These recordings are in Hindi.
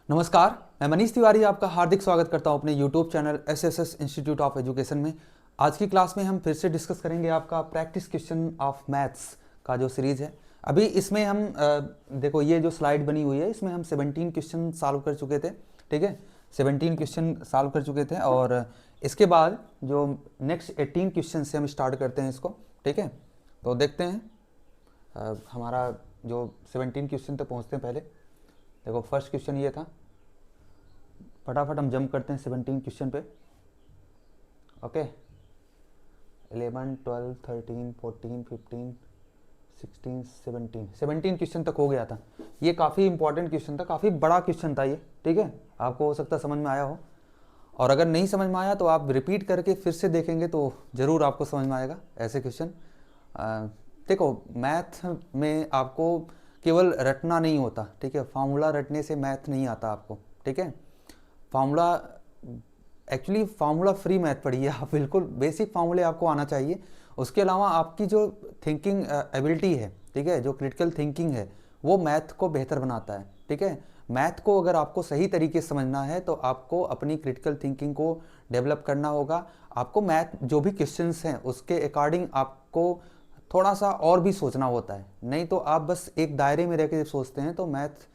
नमस्कार, मैं मनीष तिवारी आपका हार्दिक स्वागत करता हूं अपने YouTube channel SSS institute of education में। आज की क्लास में हम फिर से डिस्कस करेंगे आपका प्रैक्टिस क्वेश्चन ऑफ मैथ्स का जो सीरीज़ है। अभी इसमें हम देखो ये जो स्लाइड बनी हुई है इसमें हम 17 क्वेश्चन सॉल्व कर चुके थे। ठीक है, 17 क्वेश्चन सॉल्व कर चुके थे और इसके बाद जो नेक्स्ट 18 क्वेश्चन से हम स्टार्ट करते हैं इसको। ठीक है, तो देखते हैं हमारा जो 17 क्वेश्चन तक पहुँचते हैं। पहले देखो फर्स्ट क्वेश्चन ये था, फटाफट हम जंप करते हैं 17 क्वेश्चन पे। ओके, 11, 12, 13, 14, 15, 16, 17 क्वेश्चन तक हो गया था। ये काफ़ी इंपॉर्टेंट क्वेश्चन था, काफ़ी बड़ा क्वेश्चन था ये। ठीक है, आपको हो सकता है समझ में आया हो, और अगर नहीं समझ में आया तो आप रिपीट करके फिर से देखेंगे तो ज़रूर आपको समझ में आएगा ऐसे क्वेश्चन। देखो मैथ में आपको केवल रटना नहीं होता। ठीक है, फार्मूला रटने से मैथ नहीं आता आपको। ठीक है, formula actually formula free math पढ़िए आप, बिल्कुल बेसिक फार्मूले आपको आना चाहिए। उसके अलावा आपकी जो थिंकिंग एबिलिटी है, ठीक है, जो क्रिटिकल थिंकिंग है, वो मैथ को बेहतर बनाता है। ठीक है, मैथ को अगर आपको सही तरीके से समझना है तो आपको अपनी क्रिटिकल थिंकिंग को डेवलप करना होगा। आपको मैथ जो भी क्वेश्चंस हैं उसके अकॉर्डिंग आपको थोड़ा सा और भी सोचना होता है, नहीं तो आप बस एक दायरे में रह के सोचते हैं तो मैथ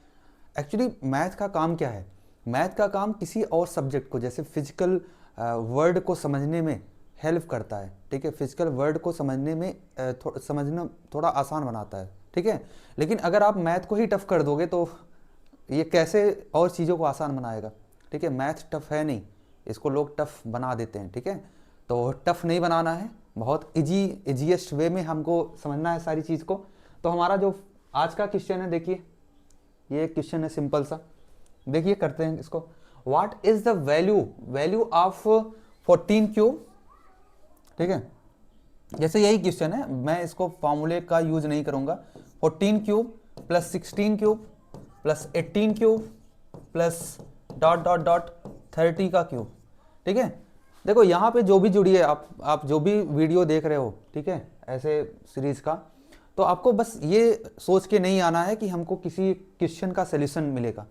एक्चुअली मैथ का काम क्या है? मैथ का काम किसी और सब्जेक्ट को, जैसे फिजिकल वर्ड को समझने में हेल्प करता है। ठीक है, फिजिकल वर्ड को समझने में समझना थोड़ा आसान बनाता है। ठीक है, लेकिन अगर आप मैथ को ही टफ कर दोगे तो ये कैसे और चीज़ों को आसान बनाएगा? ठीक है, मैथ टफ है नहीं, इसको लोग टफ बना देते हैं। ठीक है, तो टफ नहीं बनाना है, बहुत इजीएस्ट वे में हमको समझना है सारी चीज़ को। तो हमारा जो आज का क्वेश्चन है, देखिए ये क्वेश्चन है सिंपल सा। देखिए करते हैं इसको। What is the value of 14 cube? ठीक है, जैसे यही क्वेश्चन है, मैं इसको फॉर्मूले का यूज नहीं करूंगा। 14 cube plus 16 cube plus 18 cube plus dot dot dot 30 का क्यूब। ठीक है, देखो यहाँ पे जो भी जुड़ी है, आप जो भी वीडियो देख रहे हो, ठीक है, ऐसे सीरीज का, तो आपको बस ये सोच के नहीं आना है कि हमको किसी क्वेश्चन का सलूशन मिलेगा।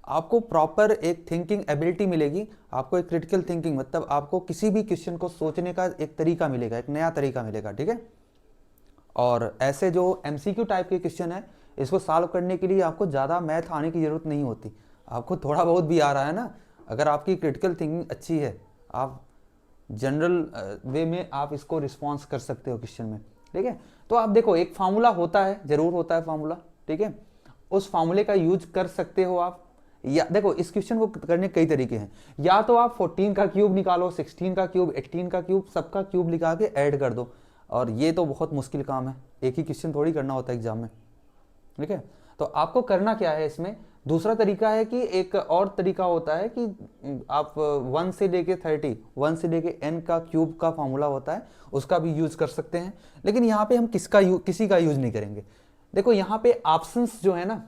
आपको प्रॉपर एक थिंकिंग एबिलिटी मिलेगी, आपको एक क्रिटिकल थिंकिंग, मतलब आपको किसी भी क्वेश्चन को सोचने का एक तरीका मिलेगा, एक नया तरीका मिलेगा। ठीक है, और ऐसे जो एमसीक्यू टाइप के क्वेश्चन है, इसको सॉल्व करने के लिए आपको ज़्यादा मैथ आने की ज़रूरत नहीं होती। आपको थोड़ा बहुत भी आ रहा है ना, अगर आपकी क्रिटिकल थिंकिंग अच्छी है, आप जनरल वे में आप इसको रिस्पॉन्स कर सकते हो क्वेश्चन में। ठीक है, तो आप देखो एक फार्मूला होता है, जरूर होता है फार्मूला। ठीक है, उस फार्मूले का यूज कर सकते हो आप, या देखो इस क्वेश्चन को करने कई तरीके हैं। या तो आप 14 का क्यूब निकालो, 16 का क्यूब, 18 का क्यूब, सबका क्यूब निकाल के ऐड कर दो, और ये तो बहुत मुश्किल काम है, एक ही क्वेश्चन थोड़ी करना होता है एग्जाम में। ठीक है, तो आपको करना क्या है इसमें, दूसरा तरीका है कि एक और तरीका होता है कि आप 1 से लेके 30, 1 से लेके n का क्यूब का फॉर्मूला होता है, उसका भी यूज कर सकते हैं। लेकिन यहाँ पे हम किसी का यूज नहीं करेंगे। देखो यहाँ पे ऑप्शंस जो है ना,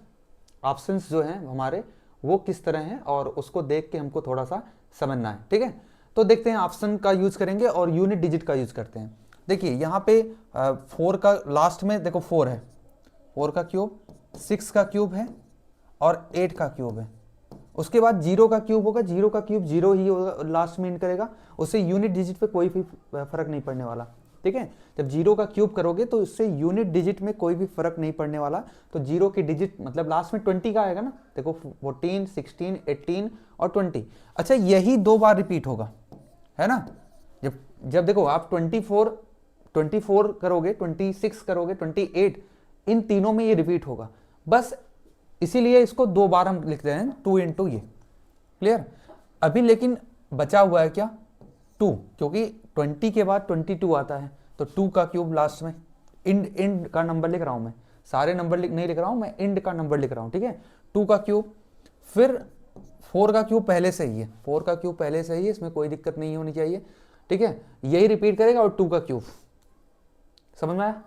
ऑप्शंस जो हैं हमारे, वो किस तरह हैं और उसको देख के हमको थोड़ा सा समझना है। ठीक है, तो देखते हैं, ऑप्शन का यूज करेंगे और यूनिट डिजिट का यूज करते हैं। देखिए यहाँ पे 4 का लास्ट में देखो 4 है, 4 का क्यूब, 6 का क्यूब है और 8 का क्यूब है। उसके बाद 0 का क्यूब होगा, 0 का क्यूब 0 ही होगा, लास्ट में एंड करेगा, उससे यूनिट डिजिट पे कोई भी फर्क नहीं पड़ने वाला। ठीक है, जब 0 का क्यूब करोगे तो उससे यूनिट डिजिट में कोई भी फर्क नहीं पड़ने वाला। तो 0 की डिजिट मतलब लास्ट में 20 का आएगा ना, देखो 14, 16, 18 और 20। अच्छा, यही 2 बार रिपीट होगा, है ना। जब जब देखो आप 24 करोगे, 26 करोगे, 28, इन तीनों में ये रिपीट होगा, बस इसीलिए इसको 2 बार हम लिखते हैं 2 इंटू ये। क्लियर? अभी लेकिन बचा हुआ है क्या, 2, क्योंकि 20 के बाद 22 आता है, तो 2 का क्यूब लास्ट में, इंड का नंबर लिख रहा हूं मैं, सारे नंबर नहीं लिख रहा हूं मैं, इंड का नंबर लिख रहा हूं। ठीक है, 2 का क्यूब, फिर 4 का क्यूब पहले से ही है, 4 का क्यूब पहले से ही है, इसमें कोई दिक्कत नहीं होनी चाहिए। ठीक है, यही रिपीट करेगा और 2 का क्यूब। समझ में आया?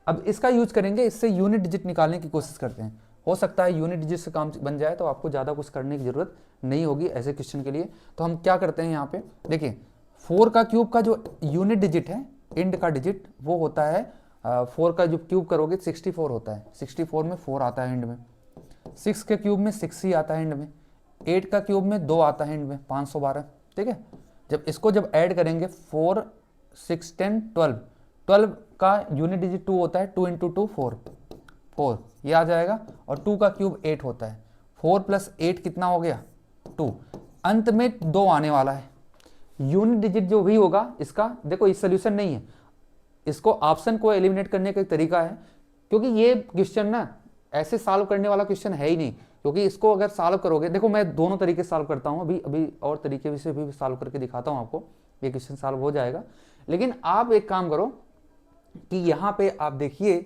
अब इसका यूज करेंगे, इससे यूनिट डिजिट निकालने की कोशिश करते हैं। हो सकता है यूनिट डिजिट से काम बन जाए तो आपको ज़्यादा कुछ करने की जरूरत नहीं होगी ऐसे क्वेश्चन के लिए। तो हम क्या करते हैं यहाँ पे, देखिए 4 का क्यूब का जो यूनिट डिजिट है, इंड का डिजिट, वो होता है 4 का जो क्यूब करोगे 64 होता है, 64 में 4 आता है इंड में, 6 के क्यूब में 6 ही आता है इंड में, 8 का क्यूब में 2 आता है एंड में, 512, ठीक है। जब ऐड करेंगे 4 6 10 12, 12 का यूनिट डिजिट 2 होता है, 2 इंटू 2 4 ये आ जाएगा, और 2 का क्यूब 8 होता है। 4 प्लस 8 कितना हो गया 2, अंत में 2 आने वाला है। यूनिट डिजिट जो भी होगा इसका, देखो ये सोल्यूशन नहीं है, इसको ऑप्शन को एलिमिनेट करने का एक तरीका है, क्योंकि ये क्वेश्चन ना ऐसे सॉल्व करने वाला क्वेश्चन है ही नहीं, क्योंकि इसको अगर सॉल्व करोगे, देखो मैं दोनों तरीके से सॉल्व करता हूँ, अभी और तरीके से भी सॉल्व करके दिखाता हूँ आपको, ये क्वेश्चन सॉल्व हो जाएगा। लेकिन आप एक काम करो कि यहाँ पे आप देखिए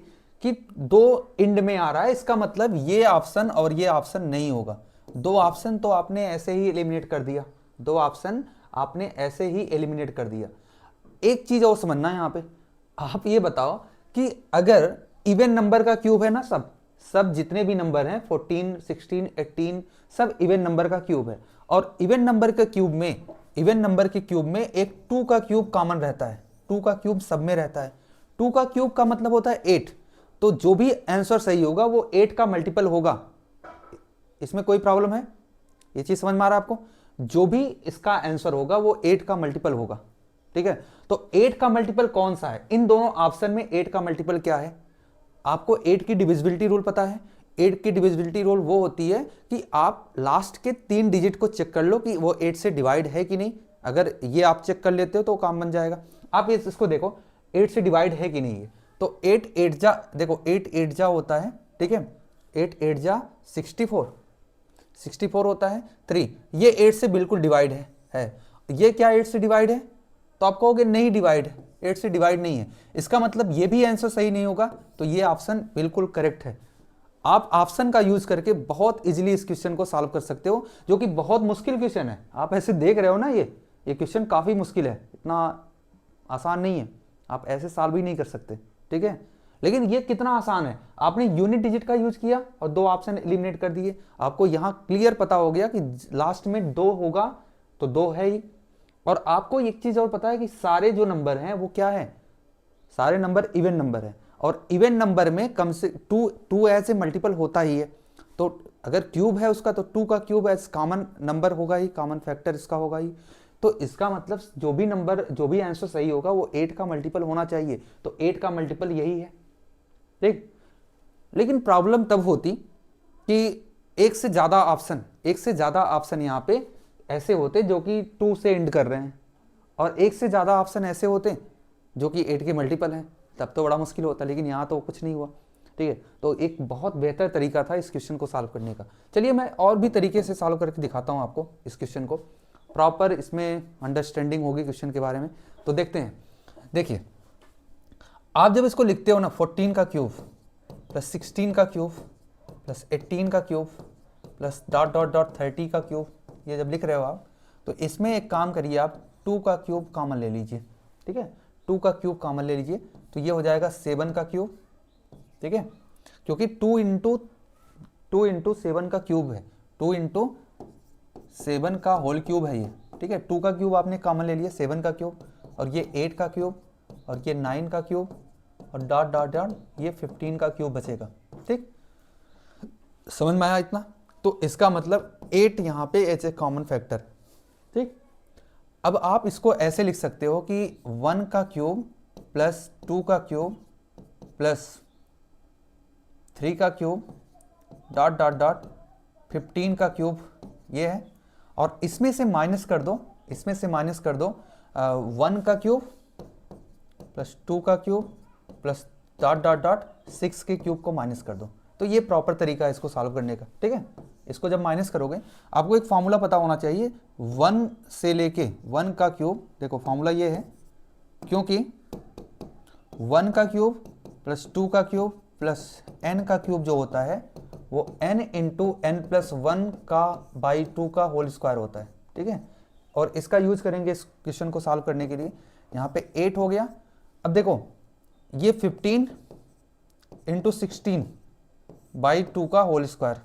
कि 2 इंड में आ रहा है, इसका मतलब ये ऑप्शन और ये ऑप्शन नहीं होगा। 2 ऑप्शन तो आपने ऐसे ही एलिमिनेट कर दिया, 2 ऑप्शन आपने ऐसे ही एलिमिनेट कर दिया। एक चीज और समझना है यहाँ पे, आप ये बताओ कि अगर इवन नंबर का क्यूब है ना, सब जितने भी नंबर हैं 14 16 18 सब इवन नंबर का क्यूब है, और इवन नंबर के क्यूब में एक 2 का क्यूब कॉमन रहता है, 2 का क्यूब सब में रहता है। 2 का क्यूब का मतलब होता है 8, तो जो भी आंसर सही होगा वो 8 का मल्टीपल होगा। इसमें कोई प्रॉब्लम है? ये चीज समझ में आ रहा है आपको? जो भी इसका आंसर होगा वो 8 का मल्टीपल होगा, ठीक है। तो 8 का मल्टीपल कौन सा है? इन दोनों ऑप्शन में 8 का मल्टीपल क्या है? आपको 8 की डिविजिबिलिटी रूल पता है। 8 की डिविजिबिलिटी रूल वो होती है कि आप लास्ट के 3 डिजिट को चेक कर लो कि वो 8 से डिवाइड है कि नहीं। अगर ये आप चेक कर लेते हो तो काम बन जाएगा। आप इसको देखो 8 से डिवाइड है कि नहीं है, तो 8 8 जा, देखो 8 8 जा होता है, ठीक है, 8 8 जा 64 होता है 3, ये 8 से बिल्कुल डिवाइड है। ये क्या 8 से डिवाइड है? तो आप कहोगे नहीं डिवाइड, 8 से डिवाइड नहीं है, इसका मतलब ये भी आंसर सही नहीं होगा, तो ये ऑप्शन बिल्कुल करेक्ट है। आप ऑप्शन का यूज करके बहुत इजीली इस क्वेश्चन को सॉल्व कर सकते हो, जो कि बहुत मुश्किल क्वेश्चन है। आप ऐसे देख रहे हो ना, ये क्वेश्चन काफी मुश्किल है, इतना आसान नहीं है, आप ऐसे सॉल्व ही नहीं कर सकते, ठीक है। लेकिन ये कितना आसान है, आपने यूनिट डिजिट का यूज किया और 2 ऑप्शन एलिमिनेट कर दिए। आपको यहां क्लियर पता हो गया कि लास्ट में 2 होगा तो 2 है ही। और आपको एक चीज और पता है कि सारे जो नंबर हैं वो क्या है? सारे नंबर इवन नंबर है, और इवन नंबर में कम से 2 ऐसे मल्टीपल होता ही है। तो अगर क्यूब है उसका, तो 2 का क्यूब एज कॉमन नंबर होगा ही, कॉमन फैक्टर इसका होगा ही। तो इसका मतलब जो भी आंसर सही होगा वो 8 का मल्टीपल होना चाहिए, तो 8 का मल्टीपल यही है, ठीक। लेकिन प्रॉब्लम तब होती कि एक से ज्यादा ऑप्शन यहाँ पे ऐसे होते जो कि 2 से एंड कर रहे हैं, और एक से ज्यादा ऑप्शन ऐसे होते जो कि 8 के मल्टीपल हैं, तब तो बड़ा मुश्किल होता। लेकिन यहाँ तो कुछ नहीं हुआ, ठीक है। तो एक बहुत बेहतर तरीका था इस क्वेश्चन को सॉल्व करने का। चलिए मैं और भी तरीके से सॉल्व करके दिखाता हूँ आपको इस क्वेश्चन को, प्रॉपर इसमें अंडरस्टैंडिंग होगी क्वेश्चन के बारे में। तो देखते हैं, देखिए आप जब इसको लिखते हो ना, 14 का क्यूब प्लस 16 का क्यूब प्लस 18 का cube plus dot dot dot 30 का क्यूब, ये जब लिख रहे हो आप, तो इसमें एक काम करिए, आप 2 का क्यूब कॉमन ले लीजिए, ठीक है। 2 का क्यूब कॉमन ले लीजिए, तो ये हो जाएगा 7 का क्यूब, ठीक है, क्योंकि 2 इंटू 7 का क्यूब है, 2 इंटू 7 का होल क्यूब है ये, ठीक है। 2 का क्यूब आपने कॉमन ले लिया, 7 का क्यूब, और ये 8 का क्यूब, और ये 9 का क्यूब, और डॉट डॉट डॉट ये 15 का क्यूब बचेगा, ठीक। समझ में आया इतना? तो इसका मतलब 8 यहाँ पे एज ए कॉमन फैक्टर, ठीक। अब आप इसको ऐसे लिख सकते हो कि 1 का क्यूब प्लस 2 का क्यूब प्लस 3 का क्यूब डॉट डॉट डॉट 15 का क्यूब ये है, और इसमें से माइनस कर दो 1 का क्यूब प्लस 2 का cube plus dot dot dot 6 के क्यूब को माइनस कर दो। तो ये प्रॉपर तरीका है इसको सॉल्व करने का, ठीक है। इसको जब माइनस करोगे, आपको एक फॉर्मूला पता होना चाहिए, 1 से लेके 1 का क्यूब, देखो फॉर्मूला ये है, क्योंकि 1 का क्यूब प्लस 2 का क्यूब प्लस n का क्यूब जो होता है वो n इंटू n प्लस 1 का बाई 2 का होल स्क्वायर होता है, ठीक है। और इसका यूज करेंगे इस क्वेश्चन को सॉल्व करने के लिए। यहाँ पे 8 हो गया। अब देखो ये 15 इंटू 16 बाई 2 का होल स्क्वायर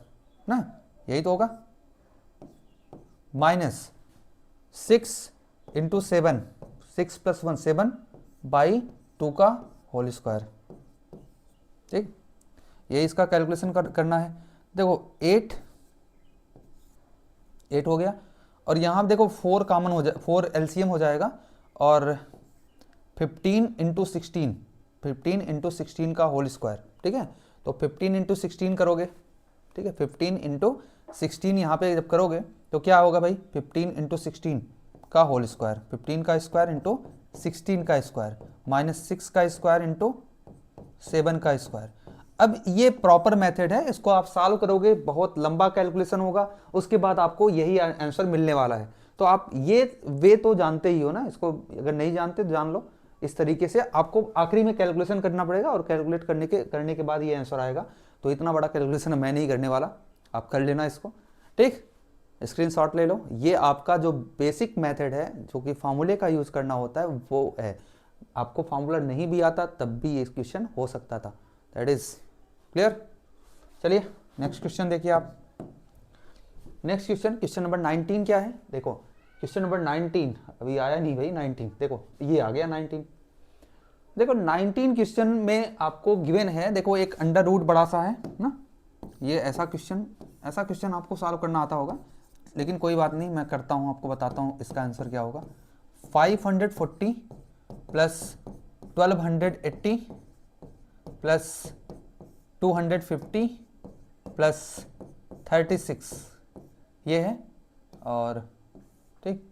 ना, यही तो होगा, माइनस 6 इंटू 7, 6 प्लस 1 7 बाई 2 का होल स्क्वायर, ठीक। ये इसका कैलकुलेशन करना है। देखो 8 8 हो गया। और यहाँ देखो 4 कॉमन हो जाए, 4 एलसीएम हो जाएगा, और 15 इंटू 16, 15 इंटू 16 का होल स्क्वायर, ठीक है। तो 15 इंटू 16 करोगे, ठीक है, 15 इंटू 16 यहाँ पे जब करोगे तो क्या होगा भाई, 15 इंटू 16 का होल स्क्वायर, 15 का स्क्वायर इंटू 16 का स्क्वायर, माइनस 6 का स्क्वायर इंटू 7 का स्क्वायर। अब ये प्रॉपर मेथड है, इसको आप सॉल्व करोगे, बहुत लंबा कैलकुलेशन होगा, उसके बाद आपको यही आंसर मिलने वाला है। तो आप ये वे तो जानते ही हो ना, इसको अगर नहीं जानते तो जान लो। इस तरीके से आपको आखिरी में कैलकुलेशन करना पड़ेगा, और कैलकुलेट करने के बाद ये आंसर आएगा। तो इतना बड़ा कैलकुलेशन मैं नहीं करने वाला, आप कर लेना इसको, ठीक। स्क्रीनशॉट ले लो। ये आपका जो बेसिक मेथड है, जो कि फार्मूले का यूज करना होता है, वो है। आपको फार्मूला नहीं भी आता तब भी ये क्वेश्चन हो सकता था। That is clear. चलिए नेक्स्ट क्वेश्चन देखिए आप। नेक्स्ट क्वेश्चन, क्वेश्चन नंबर 19 क्या है, देखो क्वेश्चन नंबर 19 अभी आया नहीं भाई, 19 देखो ये आ गया 19। देखो 19 क्वेश्चन में आपको गिवन है, देखो एक अंडर रूट बड़ा सा है ना, ये ऐसा क्वेश्चन आपको सॉल्व करना आता होगा, लेकिन कोई बात नहीं, मैं करता हूँ, आपको बताता हूँ इसका आंसर क्या होगा। 540 प्लस 1280 प्लस 250 प्लस 36 ये है, और ठीक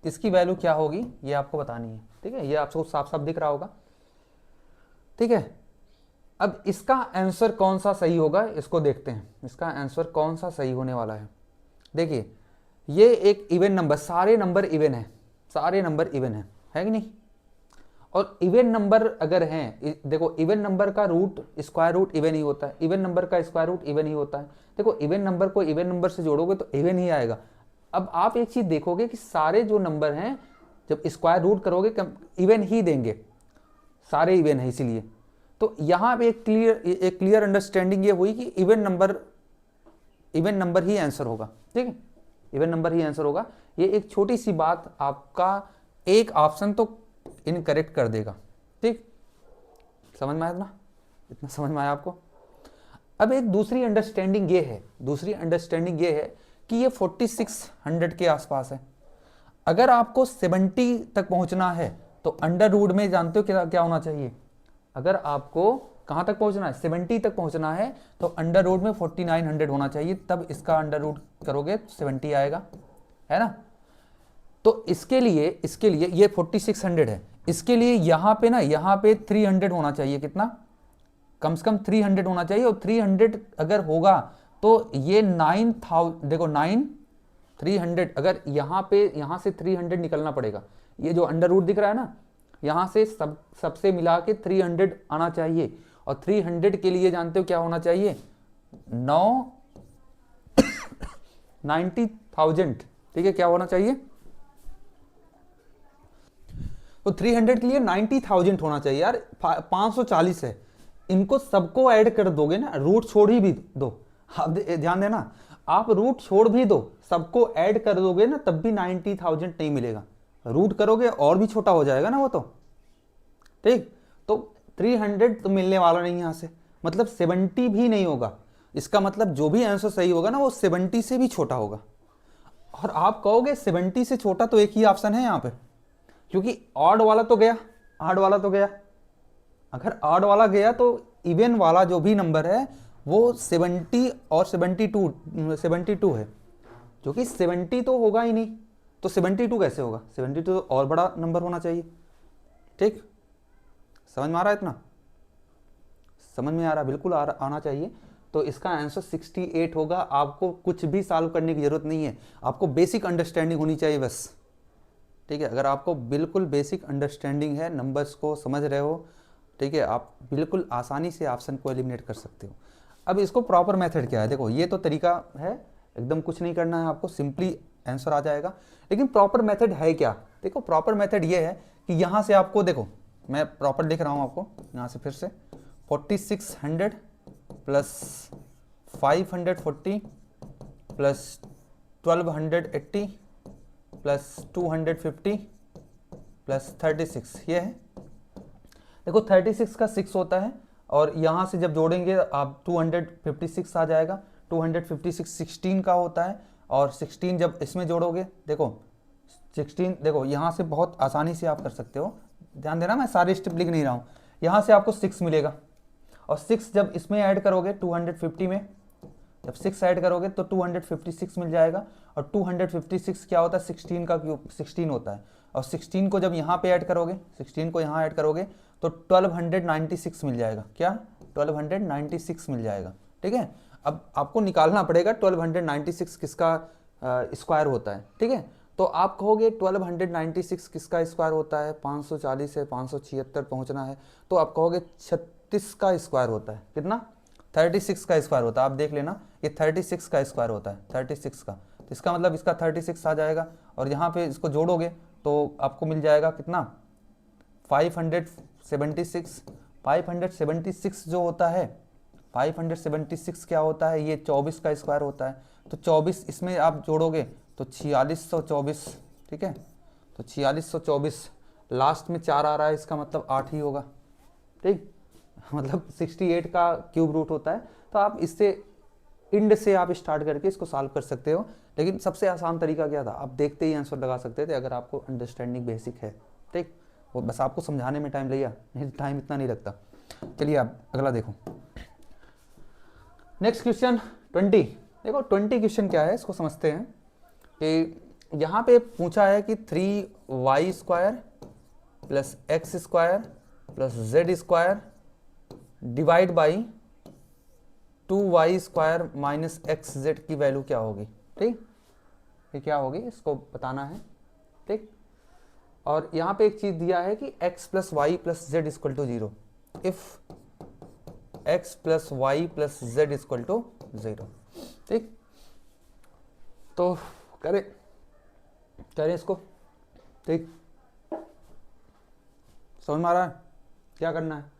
इसकी वैल्यू क्या होगी ये आपको बतानी है, ठीक है। ये आपको साफ साफ दिख रहा होगा, ठीक है। अब इसका आंसर कौन सा सही होगा इसको देखते हैं, इसका आंसर कौन सा सही होने वाला है। देखिए ये एक इवन नंबर, सारे नंबर इवन है, सारे नंबर इवन है कि नहीं। और इवन नंबर अगर हैं, देखो इवन नंबर का रूट स्क्वायर रूट इवन ही होता है, इवन नंबर का स्क्वायर रूट इवन ही होता है। देखो इवन नंबर को इवन नंबर से जोड़ोगे तो इवन ही आएगा। अब आप एक चीज देखोगे कि सारे जो नंबर हैं जब स्क्वायर रूट करोगे इवन ही देंगे, सारे इवन है इसीलिए। तो यहाँ पे एक क्लियर अंडरस्टैंडिंग ये हुई कि इवन नंबर ही आंसर होगा, ठीक है, इवन नंबर ही आंसर होगा। ये एक छोटी सी बात आपका एक ऑप्शन तो इनकरेक्ट कर देगा, ठीक। समझ में आया ना, इतना समझ में आया आपको। अब एक दूसरी अंडरस्टैंडिंग ये है कि ये 4600 के आसपास है। अगर आपको 70 तक पहुंचना है तो अंडर रूट में जानते हो क्या होना चाहिए। अगर आपको कहां तक पहुंचना है, 70 तक पहुंचना है, तो अंडर रूट में 4900 होना चाहिए, तब इसका अंडर रूट करोगे 70 आएगा, है ना। तो इसके लिए ये 4600 है, इसके लिए यहाँ पे 300 होना चाहिए, कितना, कम से कम 300 होना चाहिए। और 300 अगर होगा तो ये 9000, देखो 300, अगर यहाँ से 300 निकलना पड़ेगा। ये जो अंडर रूट दिख रहा है ना, यहाँ से सबसे मिला के 300 आना चाहिए। और 300 के लिए जानते हो क्या होना चाहिए, 90,000, ठीक है, क्या होना चाहिए। तो 300 के लिए 90,000 होना चाहिए यार, 540 है। इनको सबको ऐड कर दोगे ना, रूट छोड़ ही भी दो, आप ध्यान देना, आप रूट छोड़ भी दो, सबको ऐड कर दोगे ना, तब भी 90,000 नहीं मिलेगा। रूट करोगे और भी छोटा हो जाएगा ना वो तो, ठीक। तो 300 तो मिलने वाला नहीं यहां से, मतलब 70 भी नहीं होगा। इसका मतलब जो भी आंसर सही होगा ना वो 70 से भी छोटा होगा। और आप कहोगे 70 से छोटा तो एक ही ऑप्शन है यहाँ पे, क्योंकि ऑड वाला तो गया, अगर ऑड वाला गया तो इवन वाला जो भी नंबर है वो 70 और 72 है, जो कि 70 तो होगा ही नहीं। तो 72 कैसे होगा, 72 तो और बड़ा नंबर होना चाहिए, ठीक। समझ में आ रहा है, इतना समझ में आ रहा, बिल्कुल आना चाहिए। तो इसका आंसर 68 होगा। आपको कुछ भी सॉल्व करने की जरूरत नहीं है, आपको बेसिक अंडरस्टैंडिंग होनी चाहिए बस, ठीक है। अगर आपको बिल्कुल बेसिक अंडरस्टैंडिंग है, नंबर्स को समझ रहे हो, ठीक है, आप बिल्कुल आसानी से ऑप्शन को एलिमिनेट कर सकते हो। अब इसको प्रॉपर मेथड क्या है, देखो ये तो तरीका है, एकदम कुछ नहीं करना है आपको, सिंपली आंसर आ जाएगा। लेकिन प्रॉपर मेथड है क्या, देखो प्रॉपर मेथड ये है कि यहाँ से आपको, देखो मैं प्रॉपर लिख रहा हूँ आपको यहाँ से फिर से, 4600 प्लस 540 प्लस 1280 प्लस 250 प्लस 36, ये है। देखो 36 का 6 होता है, और यहाँ से जब जोड़ेंगे आप 256 आ जाएगा। 256 16 का होता है, और 16 जब इसमें जोड़ोगे, देखो 16, देखो यहाँ से बहुत आसानी से आप कर सकते हो, ध्यान देना मैं सारे स्टेप लिख नहीं रहा हूँ। यहाँ से आपको 6 मिलेगा और 6 जब इसमें ऐड करोगे 250 में, जब 6 ऐड करोगे तो 256 मिल जाएगा। और 256 क्या होता है, 16 का क्यूब 16 होता है। और 16 को जब यहाँ पे ऐड करोगे, 16 को यहाँ ऐड करोगे तो 1296 मिल जाएगा। क्या 1296 मिल जाएगा, ठीक है। अब आपको निकालना पड़ेगा 1296 किसका स्क्वायर होता है, ठीक है। तो आप कहोगे 1296 किसका स्क्वायर होता है, 540 से 576 पहुंचना है, तो आप कहोगे 36 का स्क्वायर होता है। कितना, 36 का स्क्वायर होता है। आप देख लेना ये 36 का स्क्वायर होता है, 36 का, तो इसका मतलब इसका 36 आ जाएगा। और यहाँ पे इसको जोड़ोगे तो आपको मिल जाएगा कितना, 576। 576 जो होता है, 576 क्या होता है, ये 24 का स्क्वायर होता है। तो 24 इसमें आप जोड़ोगे तो 4624, ठीक है। तो 4624, लास्ट में 4 आ रहा है, इसका मतलब 8 ही होगा, ठीक। मतलब 68 का क्यूब रूट होता है। तो आप इससे इंड से आप स्टार्ट करके इसको सॉल्व कर सकते हो, लेकिन सबसे आसान तरीका क्या था, आप देखते ही आंसर लगा सकते थे अगर आपको अंडरस्टैंडिंग बेसिक है, ठीक। वो बस आपको समझाने में टाइम लिया, नहीं टाइम इतना नहीं लगता। चलिए आप अगला देखो, नेक्स्ट क्वेश्चन 20। देखो 20 क्वेश्चन क्या है, इसको समझते हैं। कि यहाँ पे पूछा है कि 3y square plus x square plus Z square divide by 2y square minus x Z की वैल्यू क्या होगी, ठीक। ये क्या होगी इसको बताना है, ठीक। और यहाँ पे एक चीज दिया है कि x plus y plus z equal to 0, if x plus y plus z equal to 0, ठीक। तो करें इसको, ठीक। समझ में आ रहा है क्या करना है।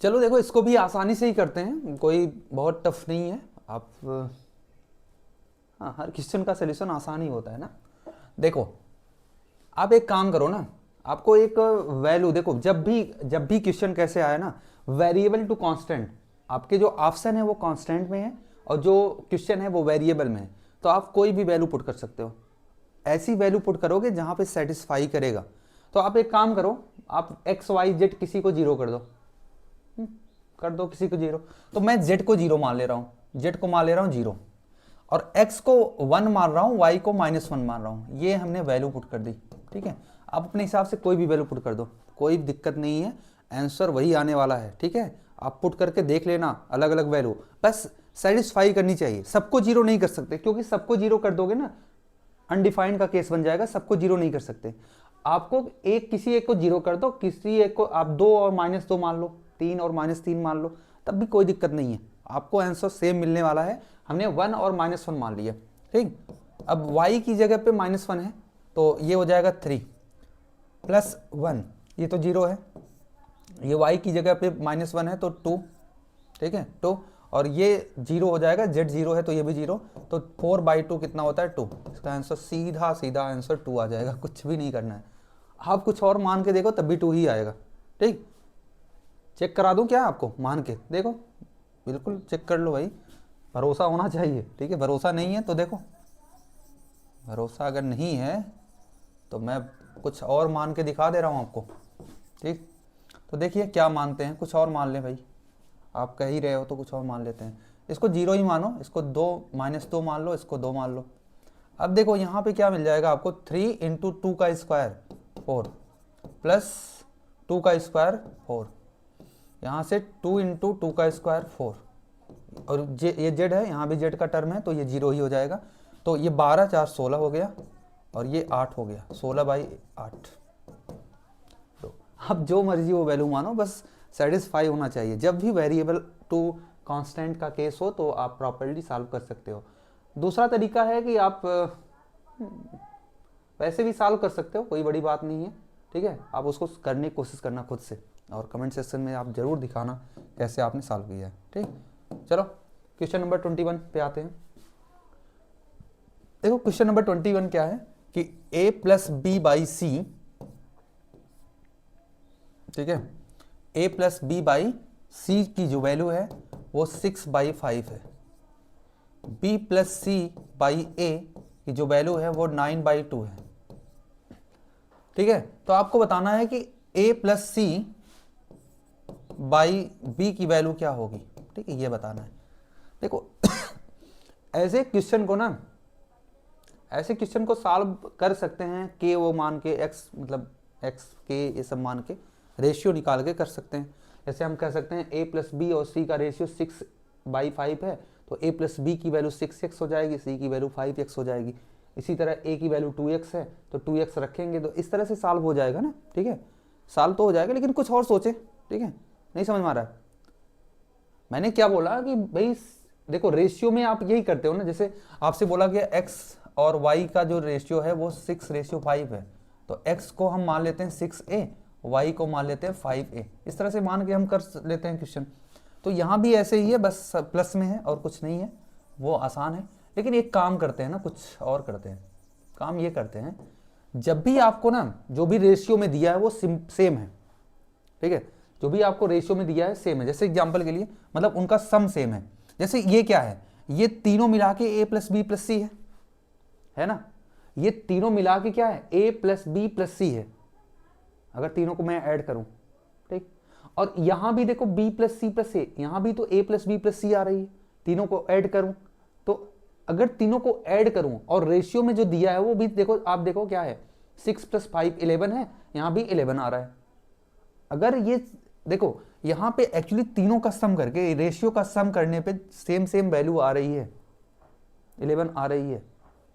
चलो देखो इसको भी आसानी से ही करते हैं, कोई बहुत टफ नहीं है। आप हाँ, हर क्वेश्चन का सलूशन आसान ही होता है ना। देखो आप एक काम करो ना, आपको एक वैल्यू देखो, जब भी क्वेश्चन कैसे आया ना, वेरिएबल टू कांस्टेंट, आपके जो ऑप्शन है वो कांस्टेंट में है और जो क्वेश्चन है वो वेरिएबल में है, तो आप कोई भी वैल्यू पुट कर सकते हो। ऐसी वैल्यू पुट करोगे जहां पे सेटिस्फाई करेगा। तो आप एक काम करो, आप एक्स वाई जेड किसी को 0 कर दो किसी को 0। तो मैं z को 0 मान ले रहा हूँ, z को मान ले रहा हूँ 0, और x को 1 मान रहा हूँ, y को -1 मान रहा हूँ। ये हमने वैल्यू पुट कर दी, ठीक है। आप अपने हिसाब से कोई भी वैल्यू पुट कर दो, कोई दिक्कत नहीं है, आंसर वही आने वाला है, ठीक है। आप पुट करके देख लेना अलग अलग वैल्यू, बस सेटिस्फाई करनी चाहिए। सबको 0 नहीं कर सकते, क्योंकि सबको 0 कर दोगे ना अनडिफाइंड का केस बन जाएगा, सबको 0 नहीं कर सकते। आपको किसी एक को 0 कर दो, किसी एक को आप 2 और -2 मान लो, 3 और -3 मान लो, तब भी कोई दिक्कत नहीं है, आपको आंसर सेम मिलने वाला है। हमने 1 और -1 मान लिया, ठीक। अब y की जगह पे -1 है तो ये हो जाएगा 3 प्लस 1, ये तो 0 है। ये y की जगह पे -1 है तो 2, ठीक है 2, और ये 0 हो जाएगा, z 0 है तो ये भी 0, तो 4/2 कितना होता है 2। इसका आंसर सीधा आंसर 2 आ जाएगा, कुछ भी नहीं करना है। आप कुछ और मान के देखो तब भी 2 ही आएगा, ठीक। चेक करा दूं क्या आपको, मान के देखो, बिल्कुल चेक कर लो भाई, भरोसा होना चाहिए, ठीक है। भरोसा नहीं है तो देखो, भरोसा अगर नहीं है तो मैं कुछ और मान के दिखा दे रहा हूँ आपको, ठीक। तो देखिए क्या मानते हैं, कुछ और मान लें भाई, आप कह ही रहे हो तो कुछ और मान लेते हैं। इसको 0 ही मानो, इसको 2 -2 मान लो, इसको 2 मान लो। अब देखो यहाँ पे क्या मिल जाएगा आपको, 3 × 2 का स्क्वायर 4 प्लस 2 का स्क्वायर 4, यहाँ से 2 × 2 का स्क्वायर 4, और ये जेड है, यहाँ भी जेड का टर्म है तो ये 0 ही हो जाएगा। तो ये 12 4 16 हो गया और ये 8 हो गया, 16/8। तो अब जो मर्जी वो वैल्यू मानो, बस सेटिस्फाई होना चाहिए। जब भी वेरिएबल टू कांस्टेंट का केस हो तो आप प्रॉपर्ली सॉल्व कर सकते हो। दूसरा तरीका है कि आप वैसे भी सॉल्व कर सकते हो, कोई बड़ी बात नहीं है, ठीक है। आप उसको करने की कोशिश करना खुद से, और कमेंट सेक्शन में आप जरूर दिखाना कैसे आपने सॉल्व किया है, ठीक। चलो क्वेश्चन नंबर 21 पे आते हैं। देखो क्वेश्चन नंबर 21 क्या है कि a + b/c, ठीक है, a + b/c की जो वैल्यू है वो 6/5 है, b प्लस सी बाई ए की जो वैल्यू है वो 9/2 है। ठीक है, तो आपको बताना है कि a plus c by b की वैल्यू क्या होगी। ठीक है, ये बताना है। देखो ऐसे क्वेश्चन को सॉल्व कर सकते हैं के वो मान के x मतलब x के ये सब मान के रेशियो निकाल के कर सकते हैं। जैसे हम कह सकते हैं a प्लस बी और c का रेशियो 6/5 है, तो a प्लस बी की वैल्यू 6x हो जाएगी, c की वैल्यू 5x हो जाएगी। इसी तरह a की वैल्यू 2x है तो 2x रखेंगे, तो इस तरह से सॉल्व हो जाएगा ना। ठीक है, सॉल्व तो हो जाएगा, लेकिन कुछ और सोचें। ठीक है, नहीं समझ में आ रहा है? मैंने क्या बोला कि भाई देखो रेशियो में आप यही करते हो ना, जैसे आपसे बोला कि x और y का जो रेशियो है वो 6:5 है, तो x को हम मान लेते हैं 6a, y को मान लेते हैं 5a। इस तरह से मान के हम कर लेते हैं क्वेश्चन। तो यहाँ भी ऐसे ही है, बस प्लस में है और कुछ नहीं है, वो आसान है। लेकिन एक काम करते हैं ना, कुछ और करते हैं। काम ये करते हैं, जब भी आपको ना जो भी रेशियो में दिया है वो सेम है। ठीक है, जो भी आपको रेशियो में दिया है सेम है। जैसे एग्जांपल के लिए मतलब उनका सम सेम है। जैसे ये क्या है, ये तीनों मिला के a प्लस बी प्लस सी है ना। ये तीनों मिला के क्या है, a प्लस बी प्लस सी है, अगर तीनों को मैं ऐड करूं। ठीक, और यहां भी देखो b प्लस सी प्लस ए, यहां भी तो a प्लस बी प्लस सी आ रही है, तीनों को ऐड करूं तो अगर तीनों को ऐड करूं और रेशियो में जो दिया है वो भी देखो, आप देखो क्या है, 6 + 5 11 है, यहां भी 11 आ रहा है। अगर ये देखो यहाँ पे एक्चुअली तीनों का सम करके, रेशियो का सम करने पे सेम वैल्यू आ रही है, 11 आ रही है,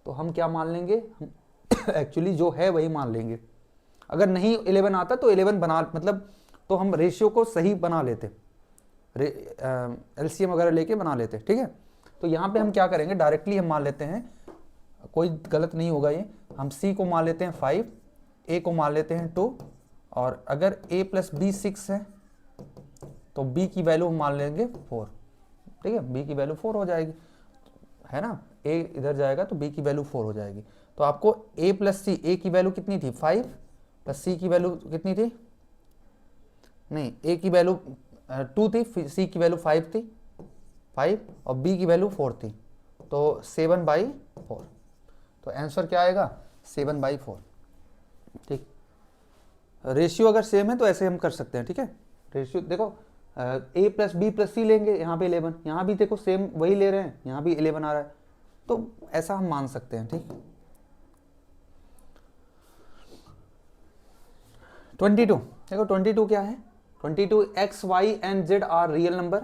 तो हम क्या मान लेंगे, हम एक्चुअली जो है वही मान लेंगे। अगर नहीं 11 आता तो 11 बना मतलब तो हम रेशियो को सही बना लेते, एलसीएम वगैरह लेके बना लेते। ठीक है, तो यहाँ पे हम क्या करेंगे, डायरेक्टली हम मान लेते हैं, कोई गलत नहीं होगा ये। हम सी को मान लेते हैं 5, ए को मान लेते हैं 2, और अगर a प्लस बी 6 है तो b की वैल्यू हम मान लेंगे 4। ठीक है, b की वैल्यू 4 हो जाएगी, है ना। a इधर जाएगा तो b की वैल्यू 4 हो जाएगी। तो आपको a प्लस सी, a की वैल्यू कितनी थी 5, प्लस c की वैल्यू कितनी थी, नहीं a की वैल्यू 2 थी, c की वैल्यू 5 थी, 5 और b की वैल्यू 4 थी, तो 7/4। तो आंसर क्या आएगा, 7/4। ठीक, रेशियो अगर सेम है तो ऐसे हम कर सकते हैं। ठीक है, रेशियो देखो a प्लस बी प्लस सी लेंगे, यहाँ पे 11, यहाँ भी देखो सेम वही ले रहे हैं, यहाँ भी 11 आ रहा है, तो ऐसा हम मान सकते हैं। ठीक, 22 देखो, 22 क्या है, 22 x y and z are real number.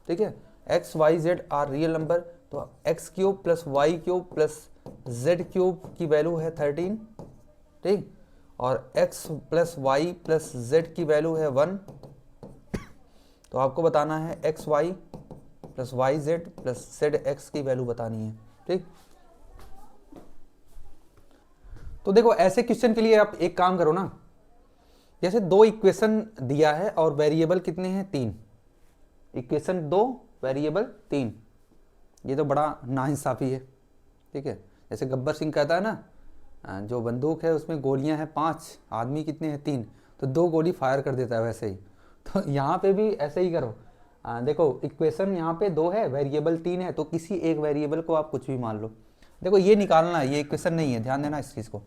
ठीक है, x y z are real number, तो x cube plus y cube plus z cube की वैल्यू है 13। ठीक, और x plus y plus z की वैल्यू है 1। तो आपको बताना है x y plus y z plus z x की वैल्यू बतानी है। ठीक, तो देखो ऐसे क्वेश्चन के लिए आप एक काम करो ना, जैसे दो इक्वेशन दिया है और वेरिएबल कितने हैं, 3। इक्वेशन 2, वेरिएबल 3, ये तो बड़ा नाइंसाफी है। ठीक है, जैसे गब्बर सिंह कहता है ना, जो बंदूक है उसमें गोलियां हैं 5, आदमी कितने हैं 3, तो 2 गोली फायर कर देता है वैसे ही। तो यहाँ पे भी ऐसे ही करो। देखो इक्वेशन यहाँ पे 2 है, वेरिएबल 3 है, तो किसी एक वेरिएबल को आप कुछ भी मान लो। देखो ये निकालना है, ये इक्वेशन नहीं है, ध्यान देना इस चीज़ को,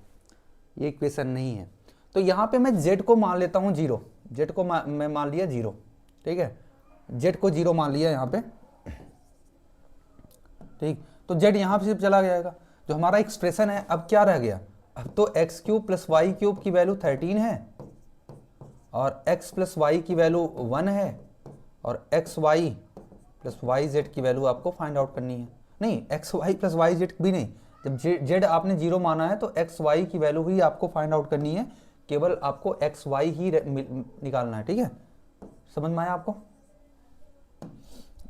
ये इक्वेशन नहीं है। तो यहाँ पे मैं z को मान लेता हूँ 0, z को मैं मान लिया 0। ठीक है, z को 0 मान लिया यहाँ पे। ठीक, तो z यहाँ पे सिर्फ चला जाएगा, जो हमारा एक्सप्रेशन है अब क्या रह गया, अब तो x cube plus Y cube की वैल्यू 13 है, और x प्लस वाई की वैल्यू 1 है, और x y plus y z की वैल्यू आपको फाइंड आउट करनी है। नहीं, x y plus y z भी नहीं, जब जेड आपने 0 माना है तो एक्स वाई की वैल्यू ही आपको फाइंड आउट करनी है, केवल आपको एक्स वाई ही निकालना है। ठीक है, समझ में आया आपको,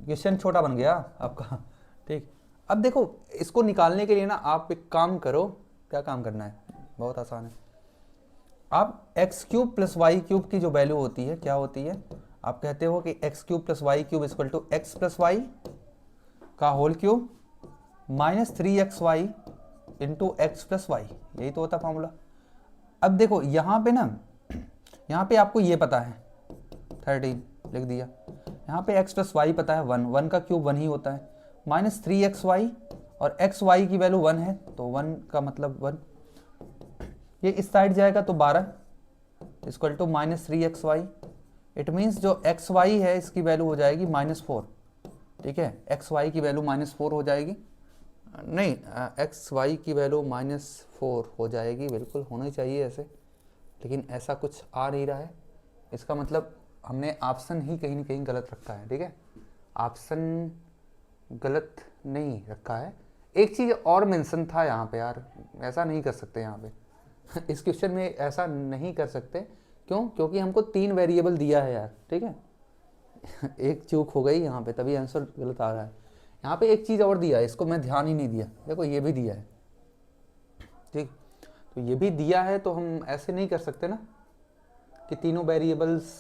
क्वेश्चन छोटा बन गया आपका। ठीक, अब देखो इसको निकालने के लिए ना आप एक काम करो, क्या काम करना है, बहुत आसान है। आप x cube plus Y cube की जो वैल्यू होती है क्या होती है, आप कहते हो कि X cube plus Y cube equal to X plus Y का whole cube minus 3xy into X plus Y, यही तो होता फॉर्मूला। अब देखो यहाँ पे ना, यहाँ पे आपको ये पता है 13 लिख दिया, यहाँ पे x प्लस वाई पता है 1, 1 का क्यूब 1 ही होता है, -3xy और xy की वैल्यू 1 है, तो 1 का मतलब 1, ये इस साइड जाएगा तो 12 equal to -3xy। It means जो xy है इसकी वैल्यू हो जाएगी -4, ठीक है, xy की वैल्यू -4 हो जाएगी, नहीं xy की वैल्यू -4 हो जाएगी, बिल्कुल होना चाहिए ऐसे, लेकिन ऐसा कुछ आ नहीं रहा है। इसका मतलब हमने ऑप्शन ही कहीं ना कहीं गलत रखा है, ठीक है, ऑप्शन गलत नहीं रखा है। एक चीज़ और मेंशन था यहाँ पे यार, ऐसा नहीं कर सकते यहाँ पे इस क्वेश्चन में ऐसा नहीं कर सकते, क्यों? क्योंकि हमको 3 वेरिएबल दिया है यार, ठीक है एक चूक हो गई यहाँ पे, तभी आंसर गलत आ रहा है। यहाँ पे एक चीज़ और दिया है, इसको मैं ध्यान ही नहीं दिया, देखो ये भी दिया है, ठीक, तो ये भी दिया है, तो हम ऐसे नहीं कर सकते ना कि तीनों वेरिएबल्स,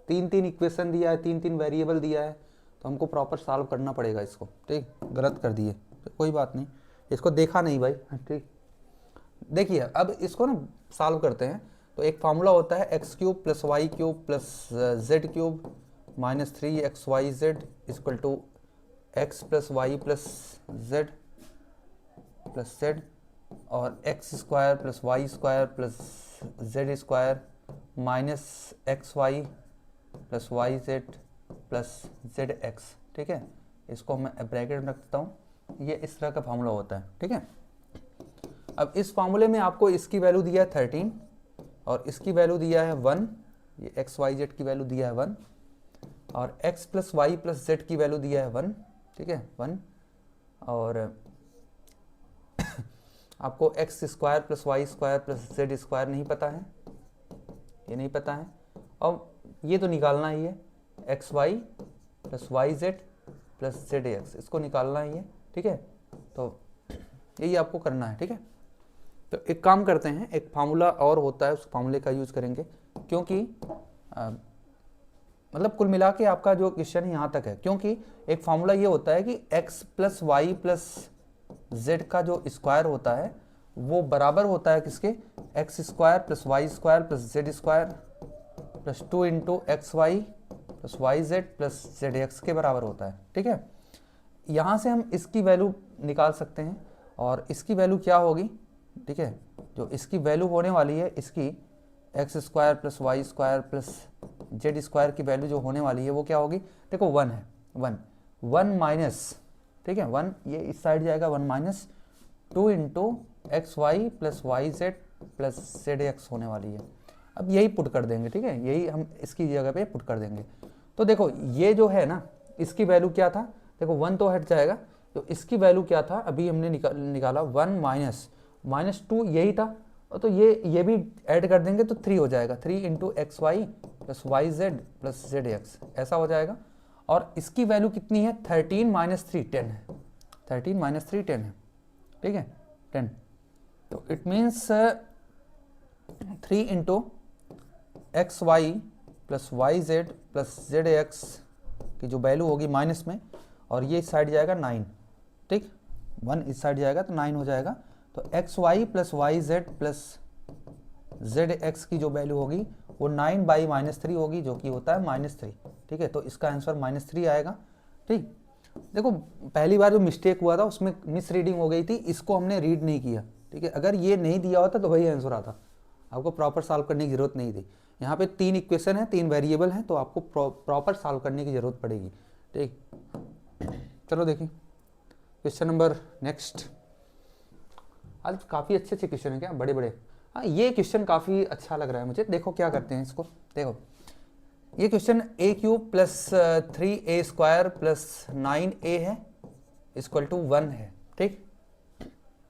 3 इक्वेशन दिया है, 3 वेरिएबल दिया है, तो हमको प्रॉपर सॉल्व करना पड़ेगा इसको, ठीक, गलत कर दिए, तो कोई बात नहीं, इसको देखा नहीं भाई, ठीक। देखिए अब इसको ना सॉल्व करते हैं, तो एक फार्मूला होता है x³ + y³ + z³ -3xyz equal to x + y + z और x² + y² + z² -xy + yz + zx, ठीक है, इसको मैं ब्रैकेट में रख देता हूँ, ये इस तरह का फार्मूला होता है, ठीक है। अब इस फार्मूले में आपको इसकी वैल्यू दिया है 13 और इसकी वैल्यू दिया है 1, ये x y z की वैल्यू दिया है 1 और x + y + z की वैल्यू दिया है 1, ठीक है 1, और आपको x² + y² + z² नहीं पता है, ये नहीं पता है, और ये तो निकालना ही है, xy + yz + zx, इसको निकालना ही है, ठीक है, तो यही आपको करना है, ठीक है। तो एक काम करते हैं, एक फार्मूला और होता है, उस फार्मूले का यूज करेंगे, क्योंकि मतलब कुल मिला के आपका जो क्वेश्चन यहाँ तक है, क्योंकि एक फार्मूला ये होता है कि x + y + z का जो स्क्वायर होता है वो बराबर होता है किसके, x² + y² + z² + 2 × xy + yz + zx के बराबर होता है, ठीक है। यहाँ से हम इसकी वैल्यू निकाल सकते हैं, और इसकी वैल्यू क्या होगी, ठीक है, जो इसकी वैल्यू होने वाली है, इसकी x² + y² + z² की वैल्यू जो होने वाली है वो क्या होगी, देखो 1 है, 1 माइनस, ठीक है 1, ये इस साइड जाएगा 1 - 2 × xy + yz + zx होने वाली है। अब यही पुट कर देंगे, ठीक है, यही हम इसकी जगह पे पुट कर देंगे। तो देखो ये जो है ना, इसकी वैल्यू क्या था, देखो 1 तो हट जाएगा, तो इसकी वैल्यू क्या था, अभी हमने निकाला 1 - 2 यही था, तो ये भी ऐड कर देंगे तो 3 हो जाएगा, 3 × xy + yz + zx ऐसा हो जाएगा। और इसकी वैल्यू कितनी है, 13 - 3 10 है, 13 - 3 10 है, ठीक है 10, तो it means 3 × xy + yz + zx की जो वैल्यू होगी माइनस में, और ये इस साइड जाएगा 9, ठीक, 1 इस साइड जाएगा तो 9 हो जाएगा, तो xy + yz + zx की जो वैल्यू होगी वो 9/-3 होगी, जो कि होता है -3, ठीक है, तो इसका आंसर -3 आएगा, ठीक। देखो पहली बार जो मिस्टेक हुआ था उसमें मिस रीडिंग हो गई थी, इसको हमने रीड नहीं किया, ठीक है, अगर ये नहीं दिया होता तो वही आंसर आता, आपको प्रॉपर सॉल्व करने की जरूरत नहीं थी। यहाँ पे 3 इक्वेशन है, 3 वेरिएबल हैं, तो आपको प्रॉपर सॉल्व करने की जरूरत पड़ेगी, ठीक। चलो देखिए क्वेश्चन नंबर नेक्स्ट, आज काफ़ी अच्छे क्वेश्चन है क्या, बड़े बड़े, हाँ ये क्वेश्चन काफ़ी अच्छा लग रहा है मुझे। देखो क्या करते हैं इसको, देखो ये क्वेश्चन a³ + 3a² + 9a है इक्वल टू 1 है, ठीक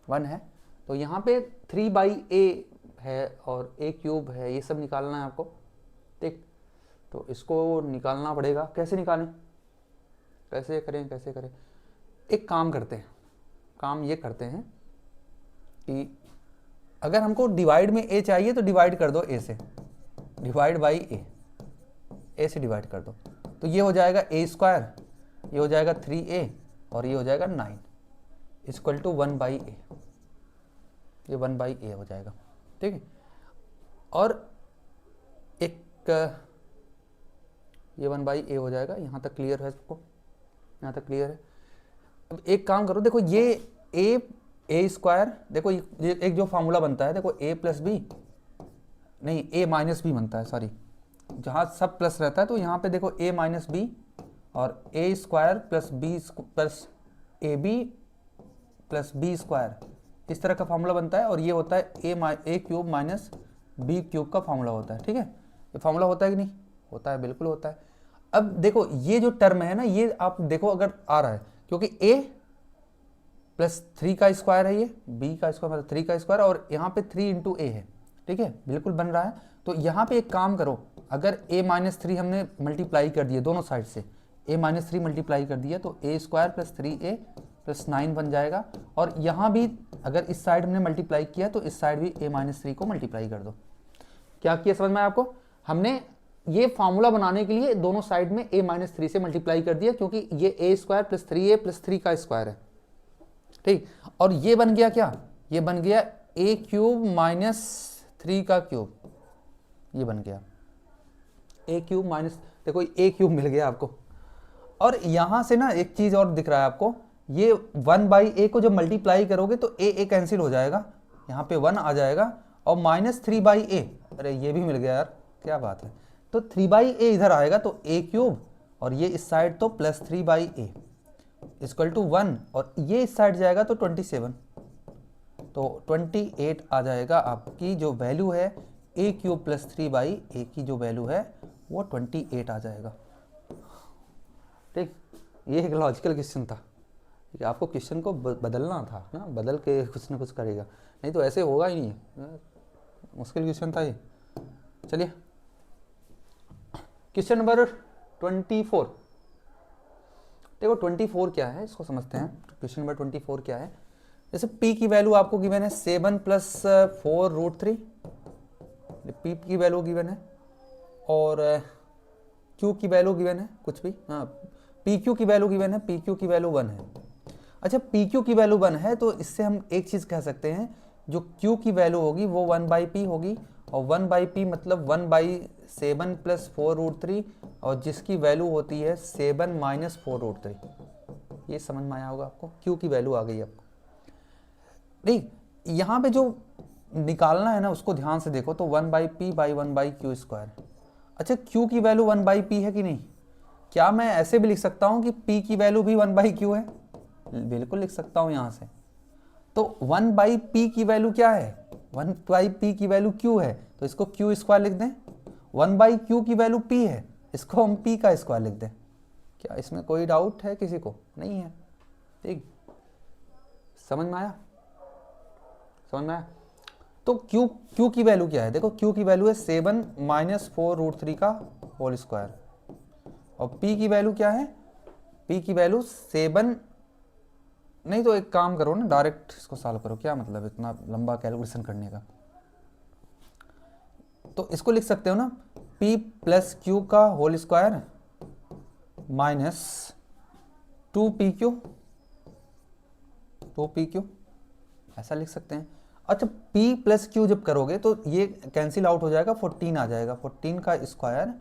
1 है, तो यहाँ पे 3/a है और a³ है, ये सब निकालना है आपको, ठीक, तो इसको निकालना पड़ेगा, कैसे निकालें, कैसे करें, एक काम करते हैं, काम ये करते हैं कि अगर हमको डिवाइड में a चाहिए तो डिवाइड कर दो a से, डिवाइड बाई a से डिवाइड कर दो, तो ये हो जाएगा a², ये हो जाएगा 3a और ये हो जाएगा 9 इक्वल टू 1/a, ये 1/a हो जाएगा, ठीक है। और एक ये 1/a हो जाएगा, यहाँ तक क्लियर है सबको, यहाँ तक क्लियर है। अब एक काम करो, देखो ये ए स्क्वायर, देखो ये एक जो फार्मूला बनता है, देखो ए प्लस बी, नहीं ए माइनस बी बनता है, सॉरी, जहाँ सब प्लस रहता है तो यहाँ पे देखो ए माइनस बी और A square plus B plus A B plus B square, इस तरह का फार्मूला बनता है। और ये होता है ए क्यूब माइनस बी क्यूब का फार्मूला होता है। ठीक है, ये फार्मूला होता है कि नहीं? होता है, बिल्कुल होता है। अब देखो ये जो टर्म है ना, ये आप देखो अगर आ रहा है, क्योंकि a प्लस 3 का स्क्वायर है, ये b का स्क्वायर मतलब 3 का स्क्वायर, और यहाँ पे 3 इंटू ए है। ठीक है, बिल्कुल बन रहा है। तो यहाँ पे एक काम करो, अगर a माइनस 3 हमने मल्टीप्लाई कर दिए दोनों साइड से, a माइनस 3 मल्टीप्लाई कर दिया तो a square plus 3a plus 9 बन जाएगा। और यहाँ भी अगर इस साइड हमने मल्टीप्लाई किया तो इस साइड भी a माइनस 3 को मल्टीप्लाई कर दो। क्या किया समझ में आपको? हमने ये फार्मूला बनाने के लिए दोनों साइड में a माइनस 3 से मल्टीप्लाई कर दिया, क्योंकि ये a square plus 3a plus 3 का स्क्वायर है। ठीक, और ये बन गया क्या? ये बन गया a क्यूब माइनस 3 का क्यूब, ये बन गया a क्यूब माइनस, देखो a क्यूब मिल गया आपको। और यहां से ना एक चीज और दिख रहा है आपको, ये 1 बाई ए को जब मल्टीप्लाई करोगे तो ए कैंसिल हो जाएगा, यहाँ पे 1 आ जाएगा, और माइनस 3 बाई ए, अरे ये भी मिल गया यार, क्या बात है। तो 3 बाई ए इधर आएगा तो ए क्यूब, और ये इस साइड तो plus 3 by a equal to 1, और ये इस साइड जाएगा तो 27, तो 28 आ जाएगा। आपकी जो वैल्यू है ए क्यूब प्लस 3 बाई ए की जो वैल्यू है वो 28 आ जाएगा। ठीक, ये एक लॉजिकल क्वेश्चन था, ठीक है, आपको क्वेश्चन को बदलना था ना, बदल के कुछ ना कुछ करेगा, नहीं तो ऐसे होगा ही नहीं, मुश्किल क्वेश्चन था ये। चलिए क्वेश्चन नंबर 24, देखो 24 क्या है इसको समझते हैं। क्वेश्चन नंबर 24 क्या है, जैसे p की वैल्यू आपको गिवन है 7 प्लस 4 रूट 3, p की वैल्यू गिवन है, और q की वैल्यू गिवन है कुछ भी, हाँ pq की वैल्यू गिवन है, pq की वैल्यू 1 है। अच्छा pq की वैल्यू 1 है तो इससे हम एक चीज़ कह सकते हैं, जो q की वैल्यू होगी वो 1 बाई पी होगी, और 1 बाई पी मतलब 1 बाई 7 प्लस 4 रूट 3, और जिसकी वैल्यू होती है 7 माइनस 4 रूट 3। ये समझ में आया होगा आपको, q की वैल्यू आ गई आपको। नहीं, यहाँ पे जो निकालना है ना उसको ध्यान से देखो, तो 1 by P by 1 by Q square. अच्छा q की वैल्यू 1 बाई पी है कि नहीं? क्या मैं ऐसे भी लिख सकता हूँ कि p की वैल्यू भी 1 बाई क्यू है? बिल्कुल लिख सकता हूँ यहाँ से। तो 1 बाई पी की वैल्यू क्या है? 1 बाई पी की वैल्यू q है, तो इसको क्यू स्क्वायर लिख दें। 1 बाई क्यू की वैल्यू p है, इसको हम p का स्क्वायर लिख दें। क्या इसमें कोई डाउट है किसी को? नहीं है। ठीक, समझ में आया? समझ में आया? तो q की वैल्यू क्या है? देखो q की वैल्यू है 7 माइनस 4 रूट 3 का होल स्क्वायर, और p की वैल्यू क्या है? p की वैल्यू 7, नहीं तो एक काम करो ना, डायरेक्ट इसको सॉल्व करो, क्या मतलब इतना लंबा कैलकुलेशन करने का। तो इसको लिख सकते हो ना, p प्लस क्यू का होल स्क्वायर माइनस 2pq, ऐसा लिख सकते हैं। अच्छा p प्लस क्यू जब करोगे तो ये कैंसिल आउट हो जाएगा, 14 आ जाएगा, 14 का स्क्वायर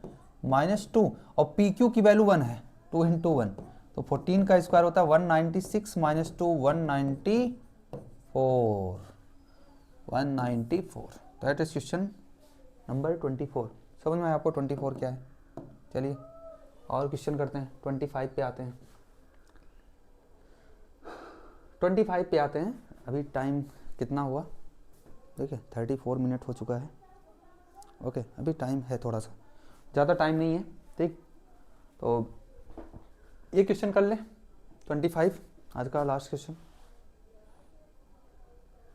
माइनस 2, और pq की वैल्यू 1 है, 2 इंटू 1, तो 14 का स्क्वायर होता है 196 minus 2 194। That is question number 24। समझ में आपको 24 क्या है? चलिए और क्वेश्चन करते हैं, 25 पे आते हैं। 25 पे आते हैं। अभी टाइम कितना हुआ? देखिए 34 मिनट हो चुका है। ओके, अभी टाइम है थोड़ा सा, ज़्यादा टाइम नहीं है। ठीक, तो ये क्वेश्चन कर ले 25, आज का लास्ट क्वेश्चन।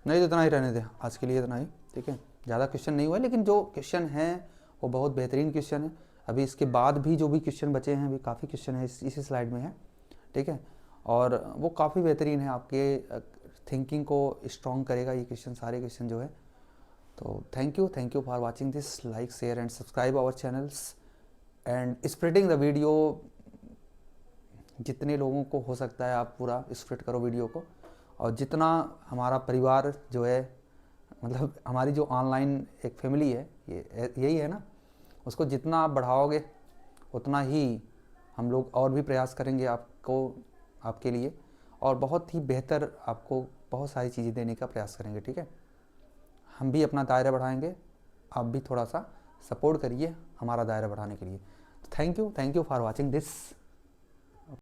नहीं तो इतना ही रहने दे आज के लिए, इतना ही। ठीक है, ज़्यादा क्वेश्चन नहीं हुआ, लेकिन जो क्वेश्चन हैं वो बहुत बेहतरीन क्वेश्चन है। अभी इसके बाद भी जो भी क्वेश्चन बचे हैं, अभी काफ़ी क्वेश्चन है इसी स्लाइड में है। ठीक है, और वो काफ़ी बेहतरीन है, आपके थिंकिंग को स्ट्रॉन्ग करेगा ये क्वेश्चन, सारे क्वेश्चन जो है। तो thank you for watching this. Like share and subscribe our channels and spreading the video. जितने लोगों को हो सकता है आप पूरा स्प्रेड करो वीडियो को, और जितना हमारा परिवार जो है, मतलब हमारी जो ऑनलाइन एक फैमिली है, ये यही है ना, उसको जितना आप बढ़ाओगे उतना ही हम लोग और भी प्रयास करेंगे आपको, आपके लिए। और बहुत ही बेहतर आपको बहुत सारी चीज़ें देने का प्रयास करेंगे, ठीक है। हम भी अपना दायरा बढ़ाएंगे, आप भी थोड़ा सा सपोर्ट करिए हमारा दायरा बढ़ाने के लिए। Thank you for watching this